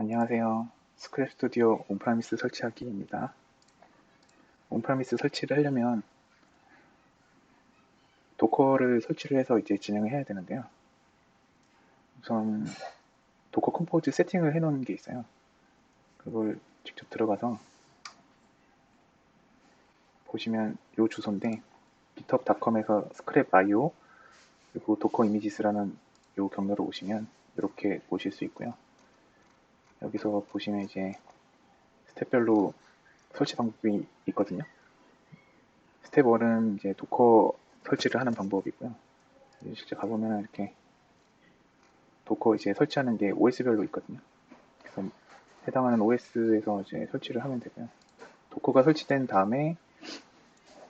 안녕하세요. 스크랩 스튜디오 온프라미스 설치하기입니다. 온프라미스 설치를 하려면 도커를 설치를 해서 이제 진행을 해야 되는데요. 우선 도커 컴포즈 세팅을 해놓은 게 있어요. 그걸 직접 들어가서 보시면 이 주소인데 github.com에서 scrap.io 그리고 도커 이미지스라는 이 경로로 오시면 이렇게 보실 수 있고요. 여기서 보시면 이제 스텝별로 설치 방법이 있거든요. 스텝 1은 이제 도커 설치를 하는 방법이고요. 실제 가보면 이렇게 도커 이제 설치하는 게 OS별로 있거든요. 그래서 해당하는 OS에서 이제 설치를 하면 되고요. 도커가 설치된 다음에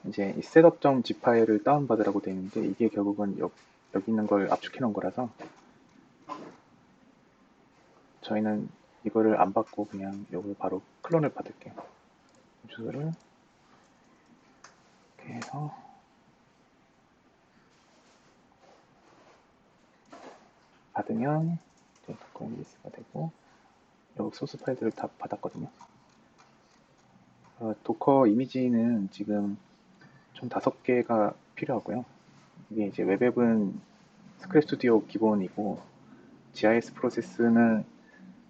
이제 이 setup.zip 파일을 다운받으라고 되어 있는데 이게 결국은 여기 있는 걸 압축해 놓은 거라서 저희는 이거를 안 받고 그냥 여기 바로 클론을 받을게요. 주소를 이렇게 해서 받으면 이제 도커 이미지가 되고 여기 소스 파일들을 다 받았거든요. 도커 이미지는 지금 총 5개가 필요하고요. 이게 이제 웹앱은 스크랩 스튜디오 기본이고 GIS 프로세스는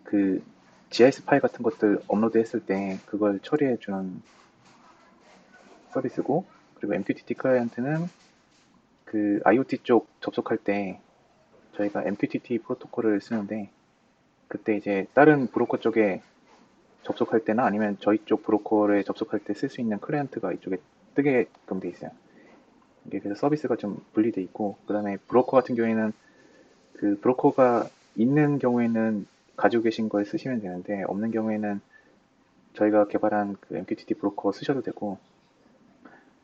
그 GIS 파일 같은 것들 업로드 했을 때 그걸 처리해 주는 서비스고, 그리고 MQTT 클라이언트는 그 IoT 쪽 접속할 때 저희가 MQTT 프로토콜을 쓰는데 그때 이제 다른 브로커 쪽에 접속할 때나 아니면 저희 쪽 브로커에 접속할 때 쓸 수 있는 클라이언트가 이쪽에 뜨게끔 돼 있어요. 이게 그래서 서비스가 좀 분리돼 있고, 그 다음에 브로커 같은 경우에는 그 브로커가 있는 경우에는 가지고 계신 걸 쓰시면 되는데 없는 경우에는 저희가 개발한 그 MQTT 브로커 쓰셔도 되고,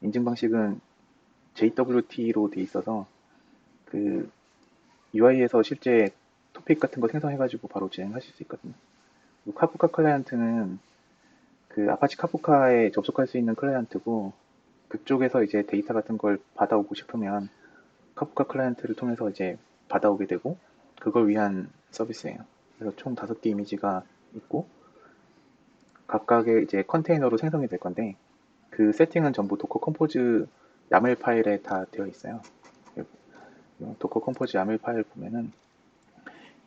인증 방식은 JWT로 돼 있어서 그 UI에서 실제 토픽 같은 거 생성해가지고 바로 진행하실 수 있거든요. 그리고 카프카 클라이언트는 그 아파치 카프카에 접속할 수 있는 클라이언트고, 그쪽에서 이제 데이터 같은 걸 받아오고 싶으면 카프카 클라이언트를 통해서 이제 받아오게 되고, 그걸 위한 서비스예요. 그래서 총 5개 이미지가 있고 각각의 이제 컨테이너로 생성이 될 건데 그 세팅은 전부 도커 컴포즈 야멜 파일에 다 되어 있어요. 도커 컴포즈 야멜 파일 보면은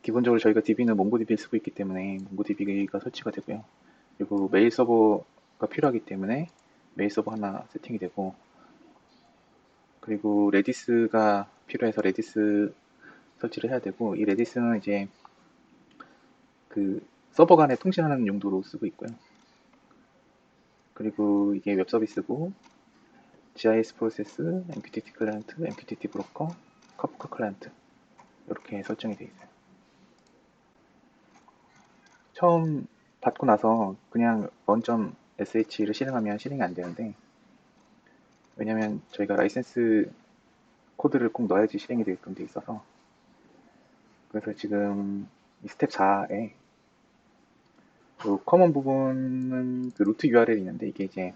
기본적으로 저희가 DB는 몽고DB 쓰고 있기 때문에 몽고DB가 설치가 되고요. 그리고 메일 서버가 필요하기 때문에 메일 서버 하나 세팅이 되고, 그리고 레디스가 필요해서 레디스 설치를 해야 되고, 이 레디스는 이제 그 서버 간에 통신하는 용도로 쓰고 있고요. 그리고 이게 웹 서비스고 GIS 프로세스, MQTT 클라이언트, MQTT 브로커, 카프카 클라이언트 이렇게 설정이 되어 있어요. 처음 받고 나서 그냥 run.sh를 실행하면 실행이 안 되는데, 왜냐면 저희가 라이센스 코드를 꼭 넣어야지 실행이 되게끔 돼 있어서, 그래서 지금 이 스텝 4에 그 커먼 부분은 그 루트 URL이 있는데 이게 이제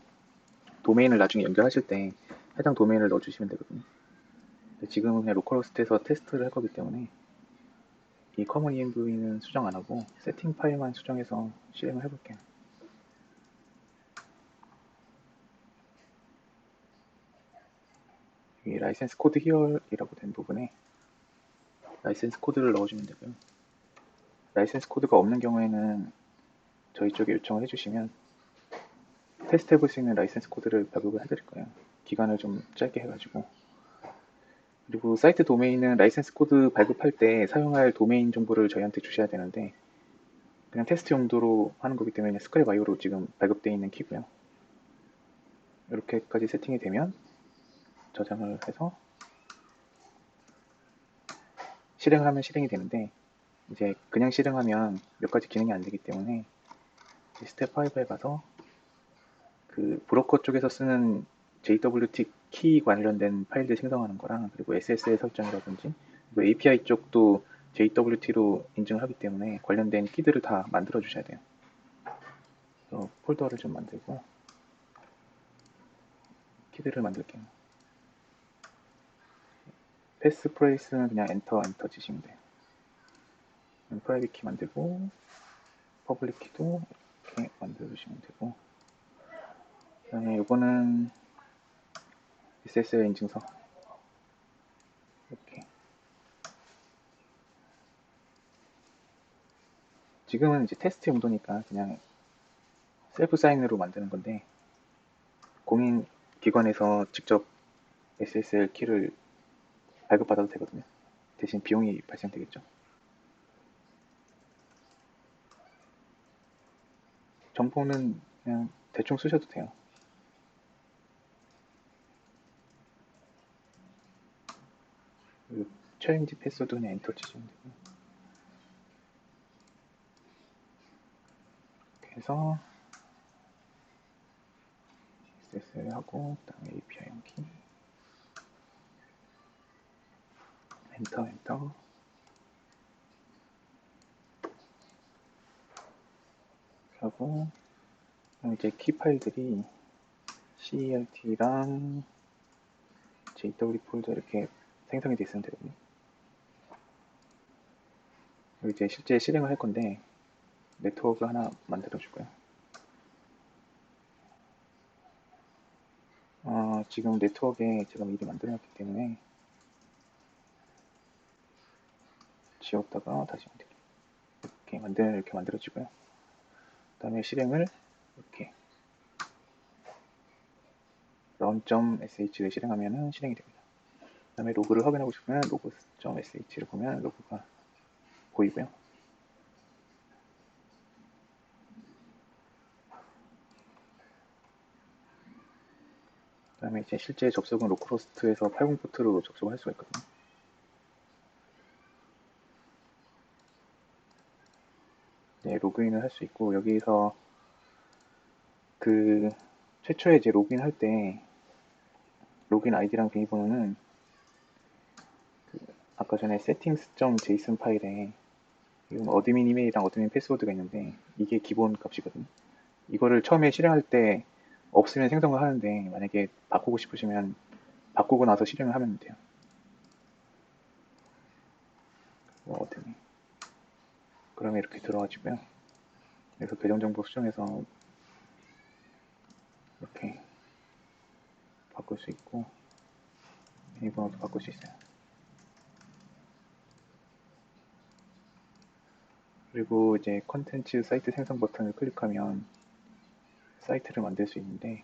도메인을 나중에 연결하실 때 해당 도메인을 넣어주시면 되거든요. 지금은 그냥 로컬호스트에서 테스트를 할 거기 때문에 이 커먼 env는 수정 안 하고 세팅 파일만 수정해서 실행을 해볼게요. 이 라이센스 코드 히어이라고 된 부분에 라이센스 코드를 넣어주면 되고요. 라이센스 코드가 없는 경우에는 저희 쪽에 요청을 해주시면 테스트 해볼 수 있는 라이센스 코드를 발급을 해드릴 거예요. 기간을 좀 짧게 해가지고. 그리고 사이트 도메인은 라이센스 코드 발급할 때 사용할 도메인 정보를 저희한테 주셔야 되는데 그냥 테스트 용도로 하는 거기 때문에 스크랩 IO로 지금 발급되어 있는 키고요. 이렇게까지 세팅이 되면 저장을 해서 실행을 하면 실행이 되는데, 이제 그냥 실행하면 몇 가지 기능이 안 되기 때문에 스텝 5에 가서 그 브로커 쪽에서 쓰는 JWT 키 관련된 파일들 생성하는 거랑, 그리고 SSL 설정이라든지, 그리고 API 쪽도 JWT로 인증하기 때문에 관련된 키들을 다 만들어 주셔야 돼요. 그래서 폴더를 좀 만들고 키들을 만들게요. 패스 프레이스는 그냥 엔터 치시면 돼요. 프라이빗 키 만들고 퍼블릭 키도 이렇게 만들어 주시면 되고, 그 다음에 요거는 SSL 인증서 이렇게. 지금은 이제 테스트 용도니까 그냥 셀프 사인으로 만드는 건데, 공인 기관에서 직접 SSL 키를 발급받아도 되거든요. 대신 비용이 발생되겠죠. 정보는 그냥 대충 쓰셔도 돼요. 챌린지 패스워드 그냥 엔터 치시면 되고, 이렇게 해서 SSL 하고, 그 다음에 API 연기, 엔터, 엔터 하고, 이제 키 파일들이 CERT랑 JW 폴더 이렇게 생성이 되어 있으면 되거든요. 이제 실제 실행을 할 건데, 네트워크 하나 만들어 줄까요? 지금 네트워크에 제가 미리 만들어 놨기 때문에 지웠다가 다시 이렇게 만들어 주고요. 그 다음에 실행을 이렇게 run.sh를 실행하면 실행이 됩니다. 그 다음에 로그를 확인하고 싶으면 logs.sh를 보면 로그가 보이고요. 그 다음에 이제 실제 접속은 로컬호스트에서 80 포트로 접속을 할 수가 있거든요. 네, 로그인을 할 수 있고, 여기서 그 최초에 이제 로그인 할 때 로그인 아이디랑 비밀번호는 아까 전에 settings.json 파일에 이건 어드민 이메일이랑 어드민 패스워드가 있는데 이게 기본 값이거든요. 이거를 처음에 실행할 때 없으면 생성을 하는데 만약에 바꾸고 싶으시면 바꾸고 나서 실행을 하면 돼요. 어드민. 그러면 이렇게 들어가지고요. 그래서 계정 정보 수정해서 이렇게 바꿀 수 있고 비밀번호도 바꿀 수 있어요. 그리고 이제 컨텐츠 사이트 생성 버튼을 클릭하면 사이트를 만들 수 있는데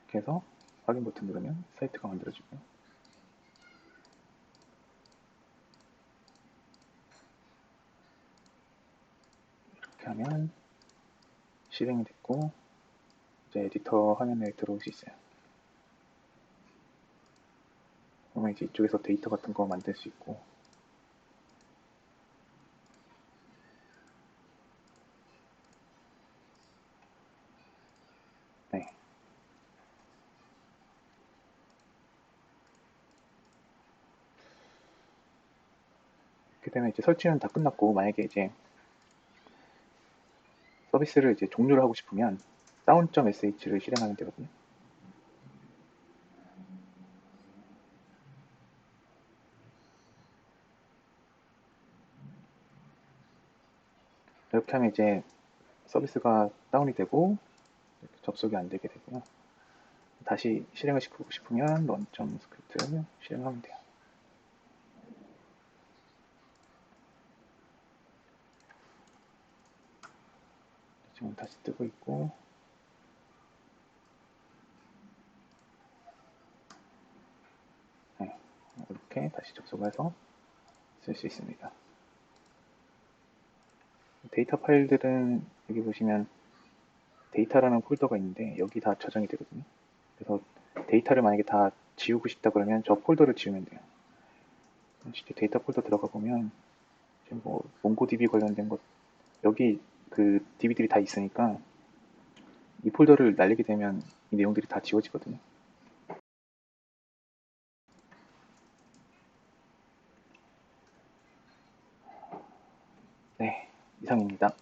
이렇게 해서 확인 버튼 누르면 사이트가 만들어지고요. 이렇게 하면 실행이 됐고 이제 에디터 화면에 들어올 수 있어요. 그러면 이제 이쪽에서 데이터 같은 거 만들 수 있고 네. 이렇게 되면 이제 설치는 다 끝났고 만약에 이제 서비스를 이제 종료를 하고 싶으면 dawn.sh를 실행하면 되거든요. 이렇게 하면 이제 서비스가 다운이 되고 접속이 안 되게 되고요. 다시 실행을 시키고 싶으면 run.script를 실행하면 돼요. 지금 다시 뜨고 있고 네, 이렇게 다시 접속해서 쓸 수 있습니다. 데이터 파일들은 여기 보시면 데이터라는 폴더가 있는데 여기 다 저장이 되거든요. 그래서 데이터를 만약에 다 지우고 싶다 그러면 저 폴더를 지우면 돼요. 실제 데이터 폴더 들어가 보면 지금 뭐 몽고DB 관련된 것 여기 그 DB들이 다 있으니까 이 폴더를 날리게 되면 이 내용들이 다 지워지거든요. 네, 이상입니다.